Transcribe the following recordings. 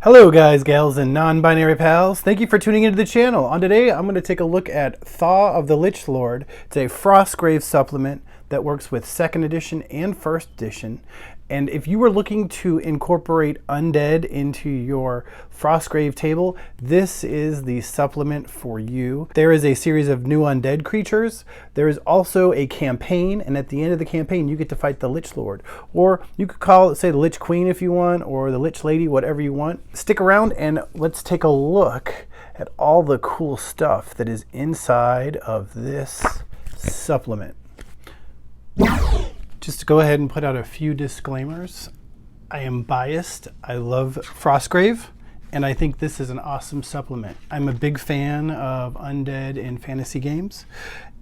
Hello guys, gals, and non-binary pals. Thank you for tuning into the channel. On today, I'm going to take a look at Thaw of the Lich Lord. It's a Frostgrave supplement that works with 2nd edition and 1st edition. And if you were looking to incorporate undead into your Frostgrave table, this is the supplement for you. There is a series of new undead creatures. There is also a campaign, and at the end of the campaign, you get to fight the Lich Lord. Or you could call it, say, the Lich Queen if you want, or the Lich Lady, whatever you want. Stick around and let's take a look at all the cool stuff that is inside of this supplement. Just to go ahead and put out a few disclaimers. I am biased. I love Frostgrave, and I think this is an awesome supplement. I'm a big fan of undead in fantasy games,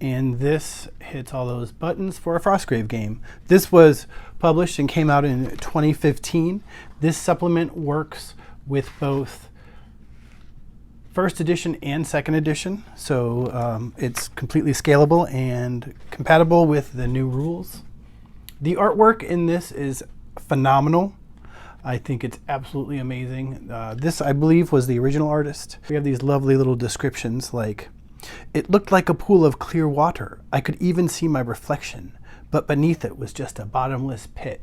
and this hits all those buttons for a Frostgrave game. This was published and came out in 2015. This supplement works with both 1st edition and 2nd edition, so it's completely scalable and compatible with the new rules. The artwork in this is phenomenal. I think it's absolutely amazing. This, I believe, was the original artist. We have these lovely little descriptions like, "It looked like a pool of clear water. I could even see my reflection, but beneath it was just a bottomless pit."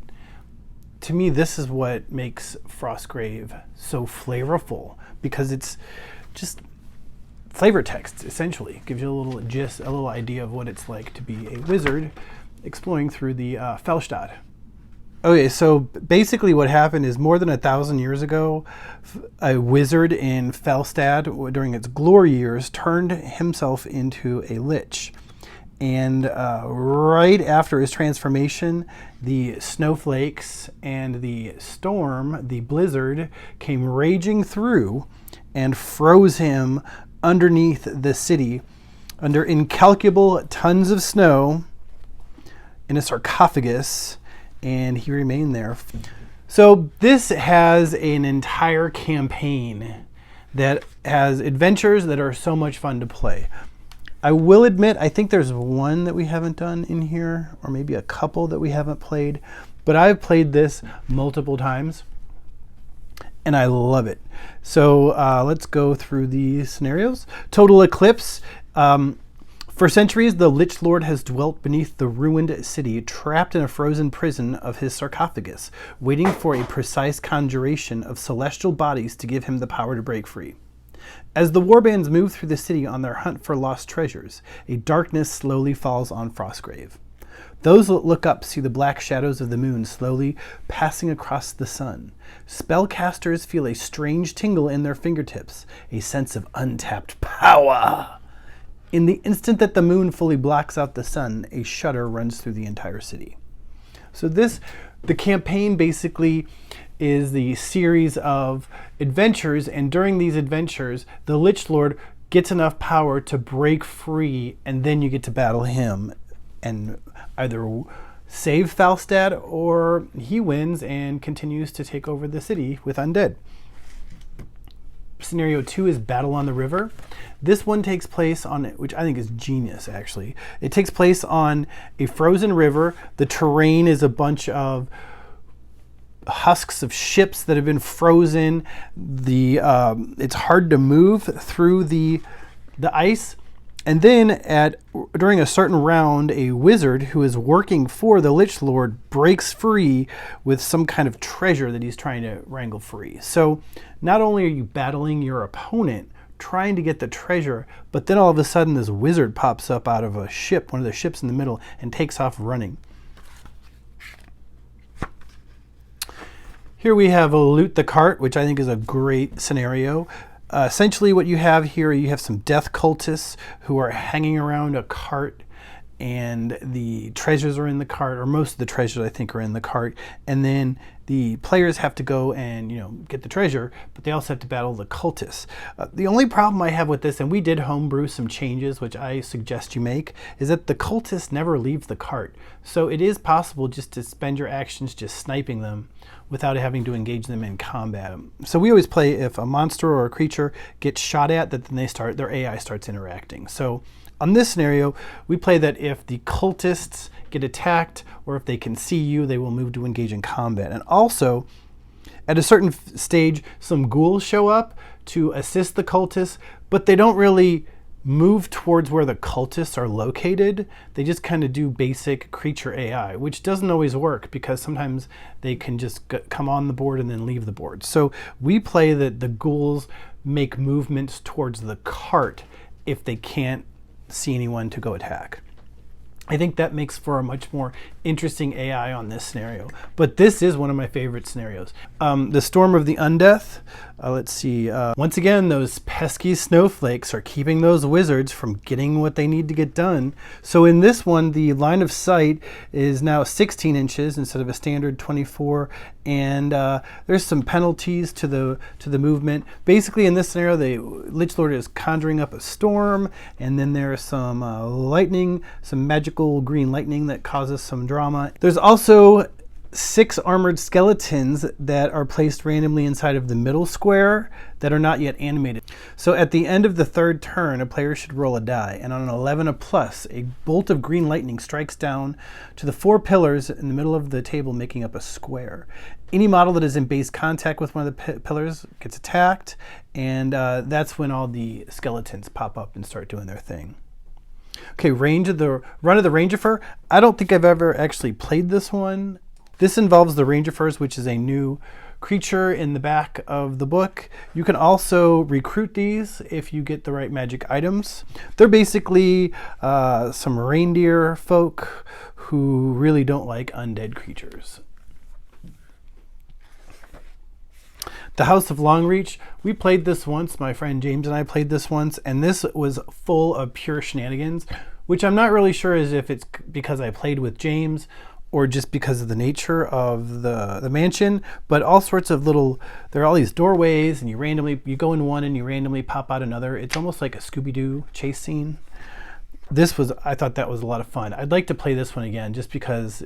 To me, this is what makes Frostgrave so flavorful, because it's just flavor text, essentially. Gives you a little gist, a little idea of what it's like to be a wizard exploring through the Felstad. Okay, so basically what happened is more than 1,000 years ago, a wizard in Felstad, during its glory years, turned himself into a lich. And right after his transformation, the snowflakes and the storm, the blizzard, came raging through and froze him underneath the city under incalculable tons of snow in a sarcophagus, and he remained there. So this has an entire campaign that has adventures that are so much fun to play. I will admit, I think there's one that we haven't done in here, or maybe a couple that we haven't played, but I've played this multiple times, and I love it. So let's go through the scenarios. Total Eclipse. For centuries, the Lich Lord has dwelt beneath the ruined city, trapped in a frozen prison of his sarcophagus, waiting for a precise conjuration of celestial bodies to give him the power to break free. As the warbands move through the city on their hunt for lost treasures, a darkness slowly falls on Frostgrave. Those that look up see the black shadows of the moon slowly passing across the sun. Spellcasters feel a strange tingle in their fingertips, a sense of untapped power. In the instant that the moon fully blocks out the sun, a shudder runs through the entire city. So the campaign basically is the series of adventures, and during these adventures, the Lich Lord gets enough power to break free, and then you get to battle him and either save Felstad, or he wins and continues to take over the city with undead. Scenario 2 is Battle on the River. This one takes place on, which I think is genius actually. It takes place on a frozen river. The terrain is a bunch of husks of ships that have been frozen. It's hard to move through the ice. And then during a certain round, a wizard who is working for the Lich Lord breaks free with some kind of treasure that he's trying to wrangle free. So not only are you battling your opponent, trying to get the treasure, but then all of a sudden this wizard pops up out of a ship, one of the ships in the middle, and takes off running. Here we have Loot the Cart, which I think is a great scenario. Essentially what you have here, you have some death cultists who are hanging around a cart, and the treasures are in the cart, or most of the treasures I think are in the cart, and then the players have to go and get the treasure, but they also have to battle the cultists. The only problem I have with this, and we did homebrew some changes which I suggest you make, is that the cultists never leave the cart. So it is possible just to spend your actions just sniping them without having to engage them in combat. So we always play if a monster or a creature gets shot at, that then their AI starts interacting. So on this scenario, we play that if the cultists get attacked, or if they can see you, they will move to engage in combat. And also, At a certain stage, some ghouls show up to assist the cultists, but they don't really move towards where the cultists are located. They just kind of do basic creature AI, which doesn't always work because sometimes they can just come on the board and then leave the board. So we play that the ghouls make movements towards the cart if they can't see anyone to go attack. I think that makes for a much more interesting AI on this scenario. But this is one of my favorite scenarios. The Storm of the UNDEATH. Let's see. Once again, those pesky snowflakes are keeping those wizards from getting what they need to get done. So in this one, the line of sight is now 16 inches instead of a standard 24. And there's some penalties to the movement. Basically, in this scenario, the Lich Lord is conjuring up a storm, and then there's some lightning, some magical green lightning that causes some drama. There's also 6 armored skeletons that are placed randomly inside of the middle square that are not yet animated. So at the end of the 3rd turn, a player should roll a die, and on an 11 or plus, a bolt of green lightning strikes down to the 4 pillars in the middle of the table, making up a square. Any model that is in base contact with one of the pillars gets attacked, and that's when all the skeletons pop up and start doing their thing. Okay, run of the Rangifer. I don't think I've ever actually played this one. This involves the Rangifers, which is a new creature in the back of the book. You can also recruit these if you get the right magic items. They're basically some reindeer folk who really don't like undead creatures. The House of Longreach, we played this once. My friend James and I played this once, and this was full of pure shenanigans, which I'm not really sure is if it's because I played with James or just because of the nature of the mansion, but all sorts of there are all these doorways, and you go in one and you randomly pop out another. It's almost like a Scooby-Doo chase scene. I thought that was a lot of fun. I'd like to play this one again just because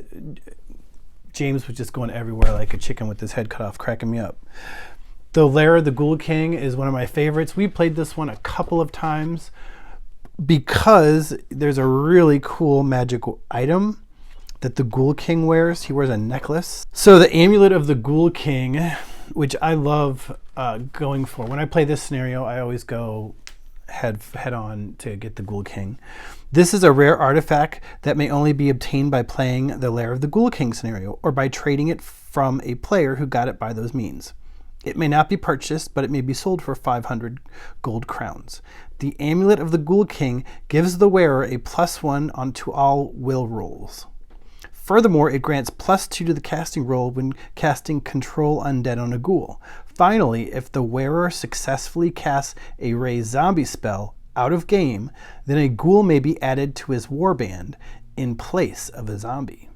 James was just going everywhere like a chicken with his head cut off, cracking me up. The LAIR, the Ghoul King, is one of my favorites. We played this one a couple of times because there's a really cool magical item that the Ghoul King wears. He wears a necklace. So the amulet of the Ghoul King, which I love going for. When I play this scenario, I always go head on to get the Ghoul King. This is a rare artifact that may only be obtained by playing the LAIR of the Ghoul King scenario or by trading it from a player who got it by those means. It may not be purchased, but it may be sold for 500 gold crowns. The amulet of the Ghoul King gives the wearer a +1 onto all will rolls. Furthermore, it grants +2 to the casting roll when casting Control Undead on a ghoul. Finally, if the wearer successfully casts a raise zombie spell out of game, then a ghoul may be added to his warband in place of a zombie.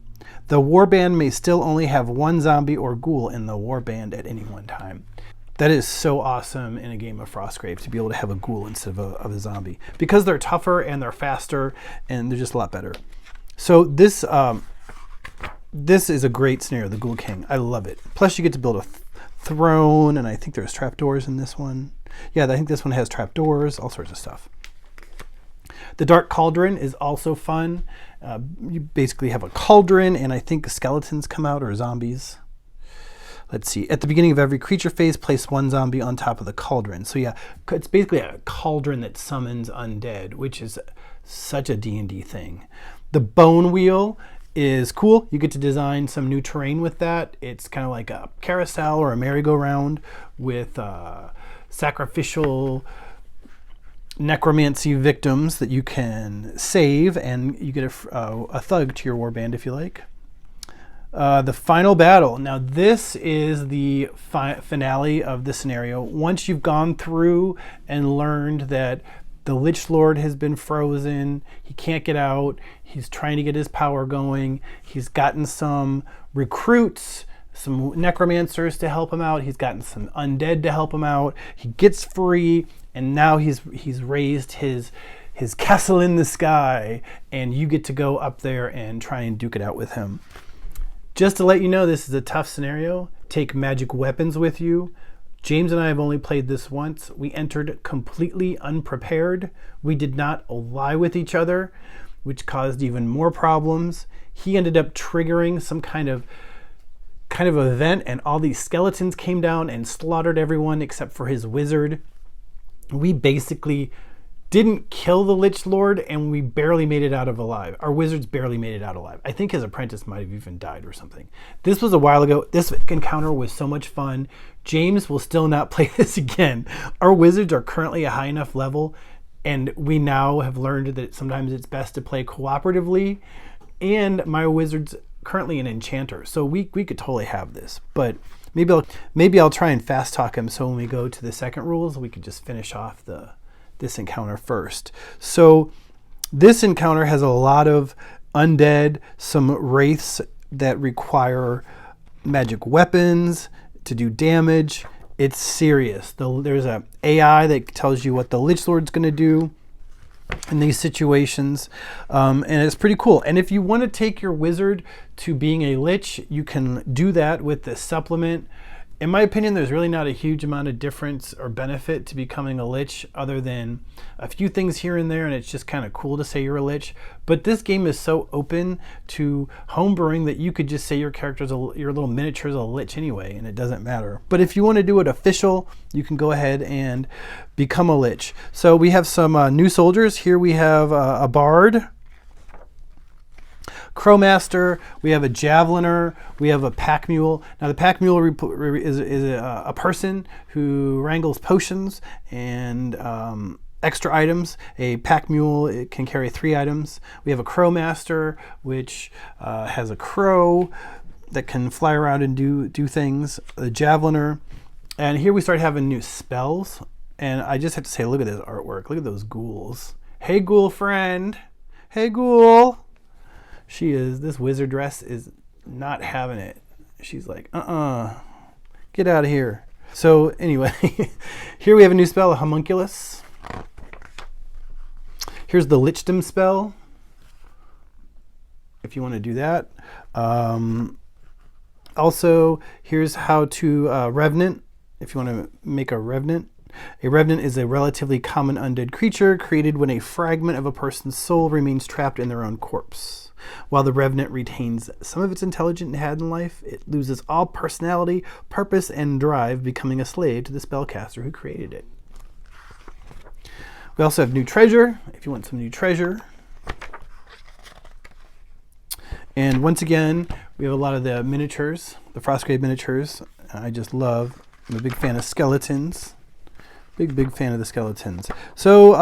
The warband may still only have 1 zombie or ghoul in the warband at any one time. That is so awesome in a game of Frostgrave to be able to have a ghoul instead of a zombie, because they're tougher and they're faster and they're just a lot better. So this is a great scenario, the Ghoul King. I love it. Plus you get to build a throne, and I think there's trapdoors in this one. Yeah, I think this one has trapdoors, all sorts of stuff. The Dark Cauldron is also fun. You basically have a cauldron, and I think skeletons come out, or zombies. Let's see. At the beginning of every creature phase, place 1 zombie on top of the cauldron. So yeah, it's basically a cauldron that summons undead, which is such a D&D thing. The Bone Wheel is cool. You get to design some new terrain with that. It's kind of like a carousel or a merry-go-round with sacrificial necromancy victims that you can save, and you get a thug to your warband if you like. The final battle. Now this is the finale of the scenario. Once you've gone through and learned that the Lich Lord has been frozen, he can't get out, he's trying to get his power going, he's gotten some recruits, some necromancers to help him out, he's gotten some undead to help him out, he gets free, and now he's raised his castle in the sky, and you get to go up there and try and duke it out with him. Just to let you know, this is a tough scenario. Take magic weapons with you. James and I have only played this once. We entered completely unprepared. We did not ally with each other, which caused even more problems. He ended up triggering some kind of kind of event, and all these skeletons came down and slaughtered everyone except for his wizard. We basically didn't kill the Lich Lord, and we barely made it out of alive. Our wizards barely made it out alive. I think his apprentice might have even died or something. This was a while ago. This encounter was so much fun. James will still not play this again. Our wizards are currently a high enough level, and we now have learned that sometimes it's best to play cooperatively. And my wizard's currently an enchanter, so we could totally have this. But maybe I'll try and fast talk him, so when we go to the second rules, we could just finish off this encounter first. So this encounter has a lot of undead, some wraiths that require magic weapons to do damage. It's serious. There's a AI that tells you what the Lich Lord's going to do in these situations, and it's pretty cool. And if you want to take your wizard to being a Lich, you can do that with this supplement. In my opinion, there's really not a huge amount of difference or benefit to becoming a Lich other than a few things here and there, and it's just kind of cool to say you're a Lich. But this game is so open to homebrewing that you could just say your character's your little miniature's a Lich anyway, and it doesn't matter. But if you want to do it official, you can go ahead and become a Lich. So we have some new soldiers. Here we have a Bard, Crowmaster, we have a Javeliner, we have a Pack Mule. Now the Pack Mule is a person who wrangles potions and extra items. A Pack Mule, it can carry 3 items. We have a Crowmaster, which has a crow that can fly around and do things. A Javeliner. And here we start having new spells. And I just have to say, look at this artwork. Look at those ghouls. Hey, ghoul friend. Hey, ghoul. This wizard dress is not having it. She's like, get out of here. So anyway, here we have a new spell, a homunculus. Here's the lichdom spell, if you want to do that. Also, here's how to revenant, if you want to make a revenant. A revenant is a relatively common undead creature created when a fragment of a person's soul remains trapped in their own corpse. While the revenant retains some of its intelligence it had in life, it loses all personality, purpose, and drive, becoming a slave to the spellcaster who created it. We also have new treasure, if you want some new treasure. And once again, we have a lot of the miniatures, the Frostgrave miniatures. I just love, I'm a big fan of skeletons. Big fan of the skeletons. So,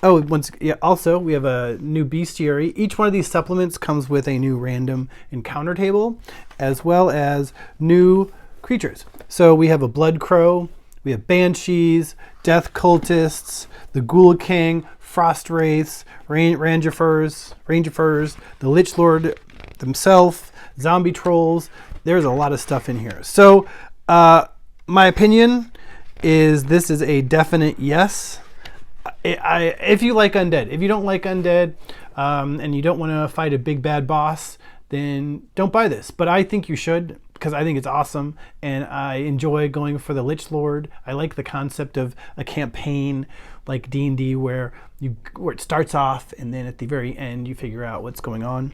also we have a new bestiary. Each one of these supplements comes with a new random encounter table, as well as new creatures. So we have a blood crow, we have banshees, death cultists, the ghoul king, frost wraiths, rangifers, the Lich Lord themselves, zombie trolls. There's a lot of stuff in here. So my opinion is this is a definite yes. If you like undead. If you don't like undead and you don't want to fight a big bad boss, then don't buy this. But I think you should, because I think it's awesome, and I enjoy going for the Lich Lord. I like the concept of a campaign like D&D where it starts off and then at the very end you figure out what's going on.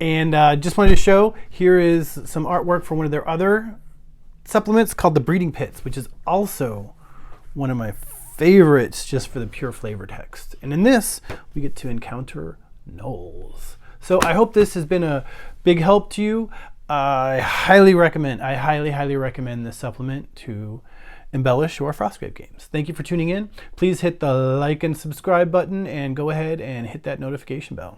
And just wanted to show, here is some artwork for one of their other supplements called the Breeding Pits, which is also one of my favorites just for the pure flavor text. And in this, we get to encounter gnolls. So I hope this has been a big help to you. I highly recommend this supplement to embellish your Frostgrave games. Thank you for tuning in. Please hit the like and subscribe button and go ahead and hit that notification bell.